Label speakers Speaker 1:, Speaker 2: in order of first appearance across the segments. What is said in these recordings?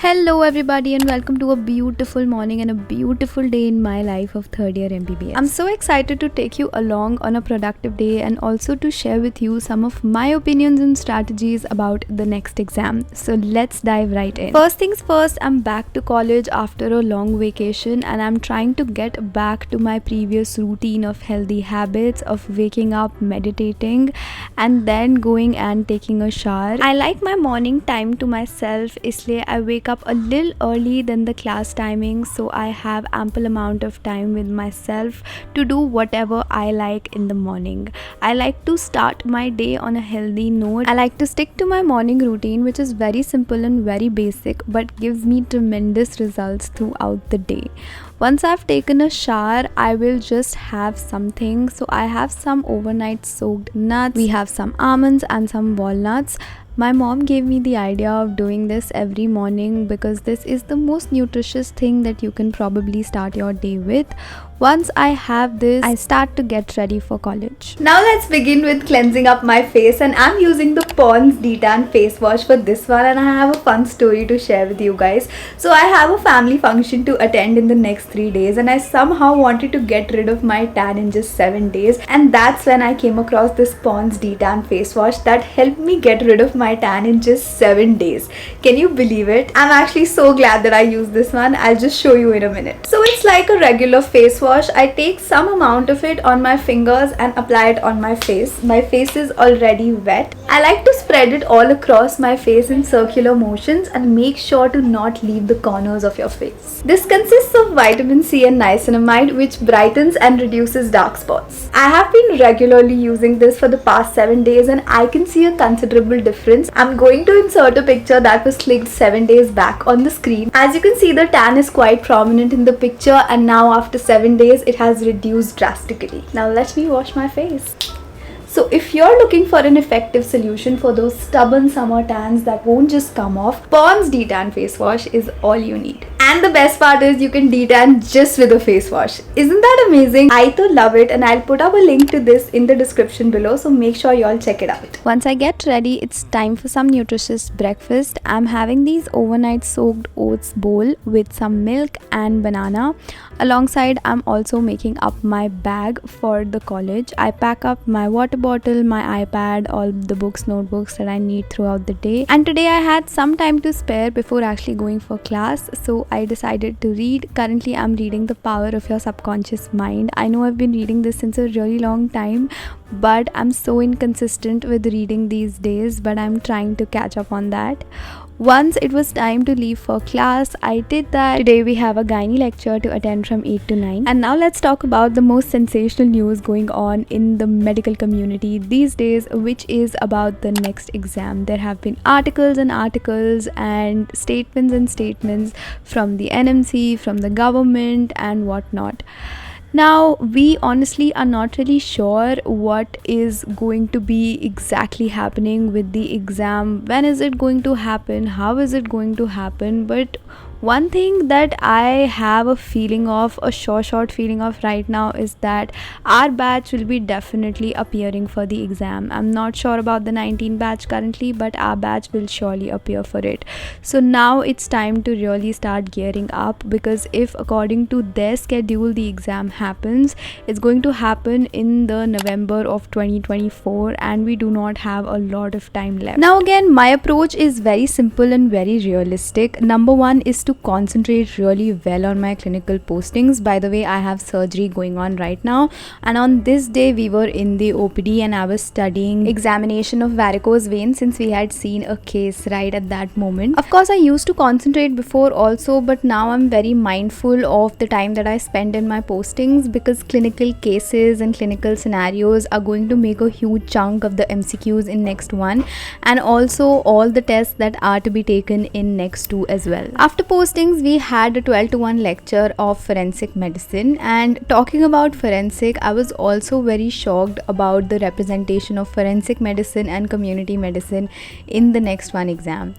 Speaker 1: Hello everybody and welcome to a beautiful morning and a beautiful day in my life of third year MBBS. I'm so excited to take you along on a productive day and also to share with you some of my opinions and strategies about the next exam. So let's dive right in. First things first, I'm back to college after a long vacation and I'm trying to get back to my previous routine of healthy habits of waking up, meditating and then going and taking a shower. I like my morning time to myself, isliye I wake up a little early than the class timing, so I have ample amount of time with myself to do whatever I like in the morning. I like to start my day on a healthy note. I like to stick to my morning routine, which is very simple and very basic but gives me tremendous results throughout the day. Once I've taken a shower, I will just have something. So I have some overnight soaked nuts, we have some almonds and some walnuts. My mom gave me the idea of doing this every morning because this is the most nutritious thing that you can probably start your day with. Once I have this, I start to get ready for college. Now let's begin with cleansing up my face, and I'm using the POND'S Detan Facewash for this one, and I have a fun story to share with you guys. So I have a family function to attend in the next 3 days and I somehow wanted to get rid of my tan in just 7 days, and that's when I came across this POND'S Detan Facewash that helped me get rid of my tan in just 7 days. Can you believe it? I'm actually so glad that I used this one. I'll just show you in a minute. So it's like a regular face wash. I take some amount of it on my fingers and apply it on my face. My face is already wet. I like to spread it all across my face in circular motions and make sure to not leave the corners of your face. This consists of vitamin C and niacinamide, which brightens and reduces dark spots. I have been regularly using this for the past 7 days and I can see a considerable difference. I'm going to insert a picture that was clicked 7 days back on the screen. As you can see, the tan is quite prominent in the picture, and now after 7 days it has reduced drastically. Now let me wash my face. So if you're looking for an effective solution for those stubborn summer tans that won't just come off, POND'S Detan Face Wash is all you need. And the best part is you can detan just with a face wash. Isn't that amazing? I too love it, and I'll put up a link to this in the description below, so make sure you all check it out. Once I get ready, it's time for some nutritious breakfast. I'm having these overnight soaked oats bowl with some milk and banana. Alongside, I'm also making up my bag for the college. I pack up my water bottle, my iPad, all the books, notebooks that I need throughout the day. And today I had some time to spare before actually going for class, so I decided to read. Currently I'm reading The Power of Your Subconscious Mind. I know I've been reading this since a really long time, but I'm so inconsistent with reading these days, but I'm trying to catch up on that. Once it was time to leave for class, I did that. Today we have a gynae lecture to attend from 8 to 9. And now let's talk about the most sensational news going on in the medical community these days, which is about the next exam. There have been articles and articles and statements from the NMC, from the government and whatnot. Now, we honestly are not really sure what is going to be exactly happening with the exam. When is it going to happen? How is it going to happen? But one thing that I have a short feeling of right now is that our batch will be definitely appearing for the exam. I'm not sure about the 19 batch currently, but our batch will surely appear for it. So now it's time to really start gearing up, because if according to their schedule the exam happens, it's going to happen in the November of 2024 and we do not have a lot of time left. Now again, my approach is very simple and very realistic. Number one is to concentrate really well on my clinical postings. By the way, I have surgery going on right now, and on this day we were in the OPD and I was studying examination of varicose veins, since we had seen a case right at that moment. Of course, I used to concentrate before also, but now I'm very mindful of the time that I spend in my postings, because clinical cases and clinical scenarios are going to make a huge chunk of the MCQs in NExT 1, and also all the tests that are to be taken in NExT 2 as well. After postings, we had a 12:1 lecture of forensic medicine, and talking about forensic, I was also very shocked about the representation of forensic medicine and community medicine in the next one exam.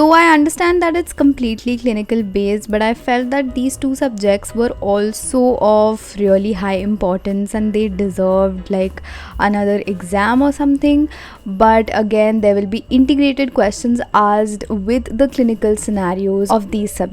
Speaker 1: Though I understand that it's completely clinical based, but I felt that these two subjects were also of really high importance and they deserved like another exam or something. But again, there will be integrated questions asked with the clinical scenarios of these subjects.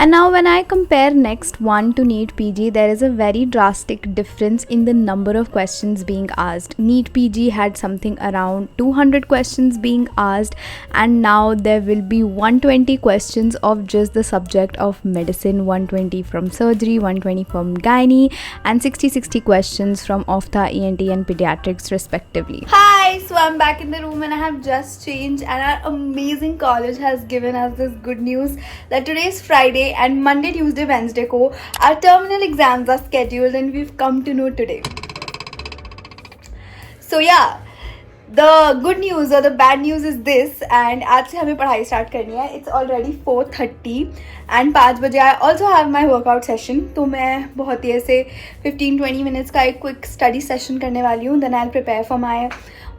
Speaker 1: And now when I compare NExT 1 to NEET PG, there is a very drastic difference in the number of questions being asked. NEET PG had something around 200 questions being asked, and now there will be 120 questions of just the subject of medicine, 120 from surgery, 120 from gynae, and 60 questions from ophtha, ENT and pediatrics respectively. Hi, so I'm back in the room and I have just changed, and our amazing college has given us this good news that today is Friday and Monday, Tuesday, Wednesday our terminal exams are scheduled, and we've come to know today. So yeah, the good news or the bad news is this, and आज से हमें पढ़ाई start करनी है. It's already 4:30 and 5 बजे I also have my workout session. तो मैं बहुत ही ऐसे 15-20 minutes का एक quick study session करने वाली हूँ. Then I'll prepare for my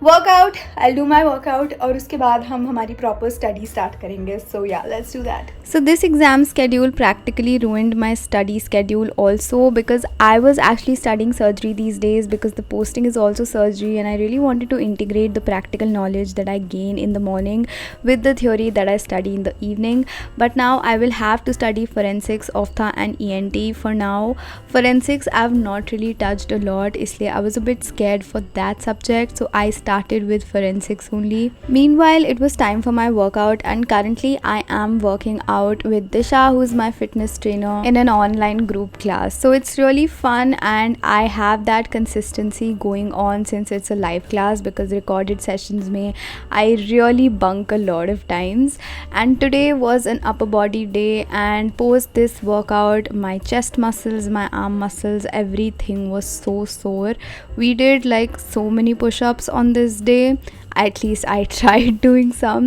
Speaker 1: workout. I'll do my workout और उसके बाद हम हमारी proper study start करेंगे. So yeah, let's do that. So this exam schedule practically ruined my study schedule also, because I was actually studying surgery these days because the posting is also surgery, and I really wanted to integrate the practical knowledge that I gain in the morning with the theory that I study in the evening. But now I will have to study forensics, ophtha and ENT. For now, forensics I've not really touched a lot, इसलिए I was a bit scared for that subject, so I started with forensics only. Meanwhile, it was time for my workout, and currently I am working out with Disha, who's my fitness trainer, in an online group class. So it's really fun, and I have that consistency going on since it's a live class, because recorded sessions mein I really bunk a lot of times. And today was an upper body day, and post this workout, my chest muscles, my arm muscles, everything was so sore. We did like so many push-ups on this day. At least I tried doing some.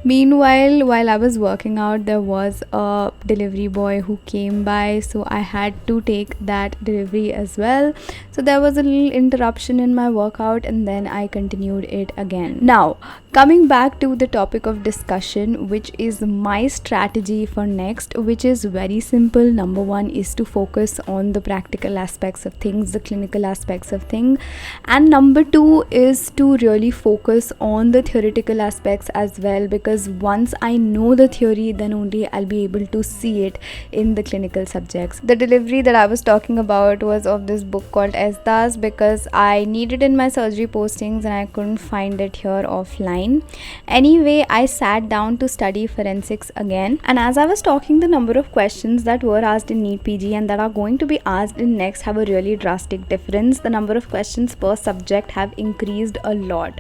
Speaker 1: Meanwhile, while I was working out, there was a delivery boy who came by, so I had to take that delivery as well. So there was a little interruption in my workout, and then I continued it again. Now, coming back to the topic of discussion, which is my strategy for NExT, which is very simple. Number one is to focus on the practical aspects of things, the clinical aspects of things, and number two is to really focus on the theoretical aspects as well, because once I know the theory, then only I'll be able to see it in the clinical subjects. The delivery that I was talking about was of this book called Esdas, because I needed in my surgery postings and I couldn't find it here offline. Anyway, I sat down to study forensics again, and as I was talking, the number of questions that were asked in NEET PG and that are going to be asked in NExT have a really drastic difference. The number of questions per subject have increased a lot.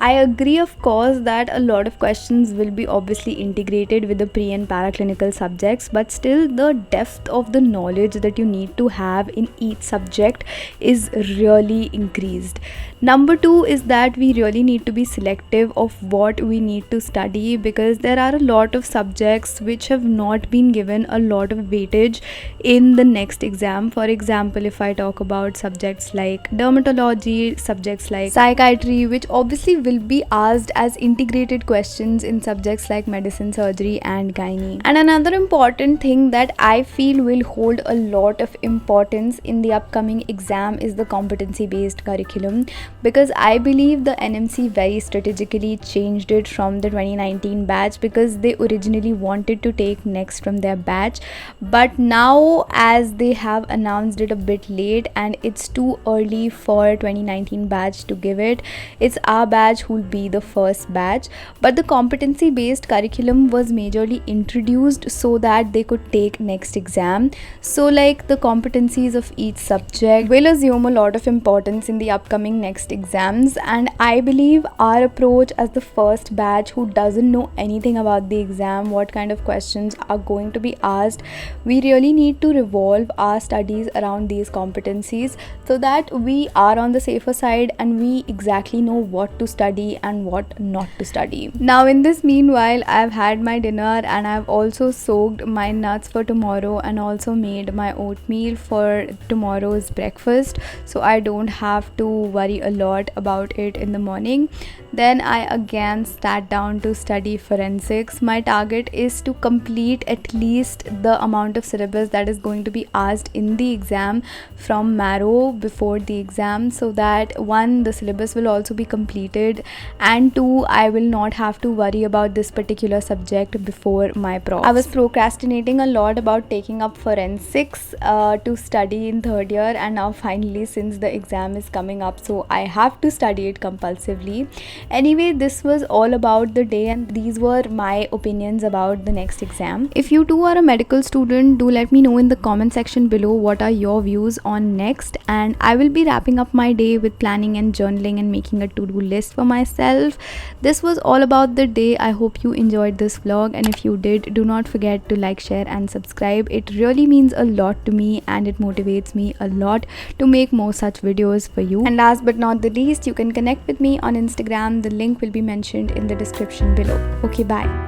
Speaker 1: I agree, of course, that a lot of questions will be obviously integrated with the pre and paraclinical subjects, but still the depth of the knowledge that you need to have in each subject is really increased. Number two is that we really need to be selective of what we need to study, because there are a lot of subjects which have not been given a lot of weightage in the NExT exam. For example, if I talk about subjects like dermatology, subjects like psychiatry, which obviously will be asked as integrated questions in subjects like medicine, surgery and gynae. And another important thing that I feel will hold a lot of importance in the upcoming exam is the competency based curriculum, because I believe the NMC very strategically changed it from the 2019 batch, because they originally wanted to take NExT from their batch, but now as they have announced it a bit late and it's too early for 2019 batch to give it, it's our batch who will be the first batch. But the competency based curriculum was majorly introduced so that they could take NExT exam. So like the competencies of each subject will assume a lot of importance in the upcoming NExT exams, and I believe our approach, as the first batch who doesn't know anything about the exam, what kind of questions are going to be asked, we really need to revolve our studies around these competencies so that we are on the safer side and we exactly know what to study and what not to study. Now in this meanwhile, I've had my dinner and I've also soaked my nuts for tomorrow and also made my oatmeal for tomorrow's breakfast, so I don't have to worry a lot about it in the morning. Then I again sat down to study forensics. My target is to complete at least the amount of syllabus that is going to be asked in the exam from Marrow before the exam, so that one, the syllabus will also be completed, and two, I will not have to worry about this particular subject before my prof. I was procrastinating a lot about taking up forensics to study in third year, and now finally, since the exam is coming up, so I have to study it compulsively. Anyway, this was all about the day and these were my opinions about the NExT exam. If you too are a medical student, do let me know in the comment section below what are your views on NExT, and I will be wrapping up my day with planning and journaling and making a to-do list for myself. This was all about the day. I hope you enjoyed this vlog, and if you did, do not forget to like, share and subscribe. It really means a lot to me and it motivates me a lot to make more such videos for you. And last but not the least, you can connect with me on Instagram. The link will be mentioned in the description below. Okay, bye.